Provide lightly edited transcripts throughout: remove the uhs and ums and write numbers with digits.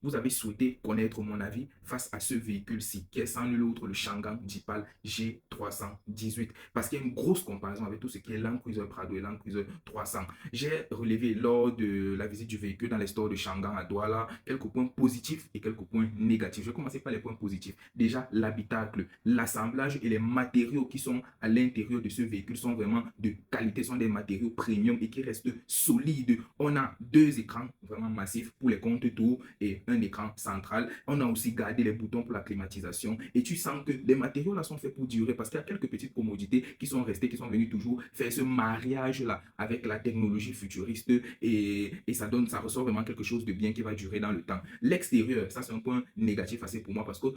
vous avez souhaité connaître mon avis face à ce véhicule-ci, qui est sans nul autre le Changan Jeepal G318. Parce qu'il y a une grosse comparaison avec tout ce qui est Land Cruiser Prado et Land Cruiser 300. J'ai relevé lors de la visite du véhicule dans les stores de Changan à Douala quelques points positifs et quelques points négatifs. Je vais commencer par les points positifs. Déjà, l'habitacle, l'assemblage et les matériaux qui sont à l'intérieur de ce véhicule sont vraiment de qualité, sont des matériaux premium et qui restent solides. On a deux écrans vraiment massifs pour les comptes tours et un écran central. On a aussi gardé les boutons pour la climatisation et tu sens que les matériaux là sont faits pour durer parce qu'il y a quelques petites commodités qui sont restées, qui sont venues toujours faire ce mariage là avec la technologie futuriste et ça ressort vraiment quelque chose de bien qui va durer dans le temps. L'extérieur, ça c'est un point négatif assez pour moi parce que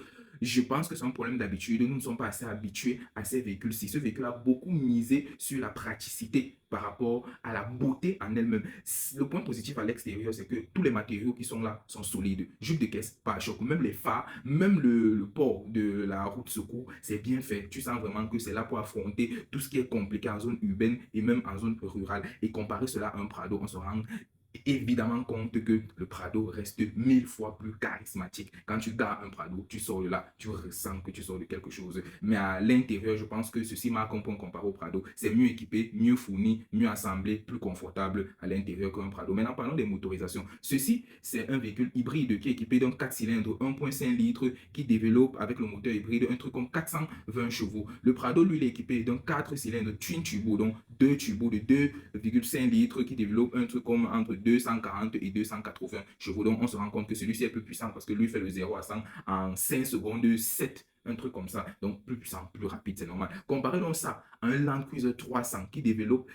je pense que c'est un problème d'habitude. Nous ne sommes pas assez habitués à ces véhicules-ci. Ce véhicule a beaucoup misé sur la praticité par rapport à la beauté en elle-même. Le point positif à l'extérieur, c'est que tous les matériaux qui sont là sont solides. Jupe de caisse, pas choc, même les phares, même le port de la route secours, c'est bien fait. Tu sens vraiment que c'est là pour affronter tout ce qui est compliqué en zone urbaine et même en zone rurale. Et comparer cela à un Prado, on se rend évidemment compte que le Prado reste 1000 fois plus charismatique. Quand tu gardes un Prado, tu sors de là, tu ressens que tu sors de quelque chose. Mais à l'intérieur, je pense que ceci marque un point comparé au Prado. C'est mieux équipé, mieux fourni, mieux assemblé, plus confortable à l'intérieur qu'un Prado. Maintenant, parlons des motorisations. Ceci, c'est un véhicule hybride qui est équipé d'un 4 cylindres 1,5 litres qui développe avec le moteur hybride un truc comme 420 chevaux. Le Prado, lui, il est équipé d'un 4 cylindres twin turbo, donc deux turbos de 2,5 litres qui développe un truc comme entre 240 et 280 chevaux. Donc, on se rend compte que celui-ci est plus puissant parce que lui fait le 0 à 100 en 5 secondes 7, un truc comme ça. Donc, plus puissant, plus rapide, c'est normal. Comparez donc ça à un Land Cruiser 300 qui développe,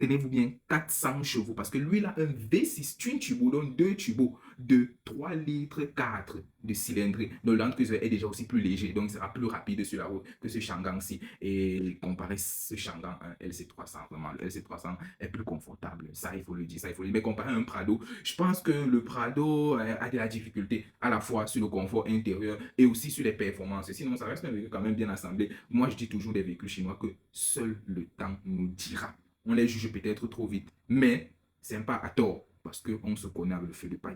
tenez-vous bien, 400 chevaux. Parce que lui, il a un V6 twin turbo, donc deux turbos de 3 litres 4 de cylindrée. Donc, Land Cruiser est déjà aussi plus léger, donc il sera plus rapide sur la route que ce Changan-ci. Et comparer ce Changan à un LC300, vraiment, le LC300 est plus confortable. Ça, il faut le dire, ça, il faut le dire. Mais comparé à un Prado, je pense que le Prado a de la difficulté à la fois sur le confort intérieur et aussi sur les performances. Sinon, ça reste un véhicule quand même bien assemblé. Moi, je dis toujours des véhicules chinois que seul le temps nous dira. On les juge peut-être trop vite, mais c'est pas à tort parce qu'on se connaît avec le feu de paille.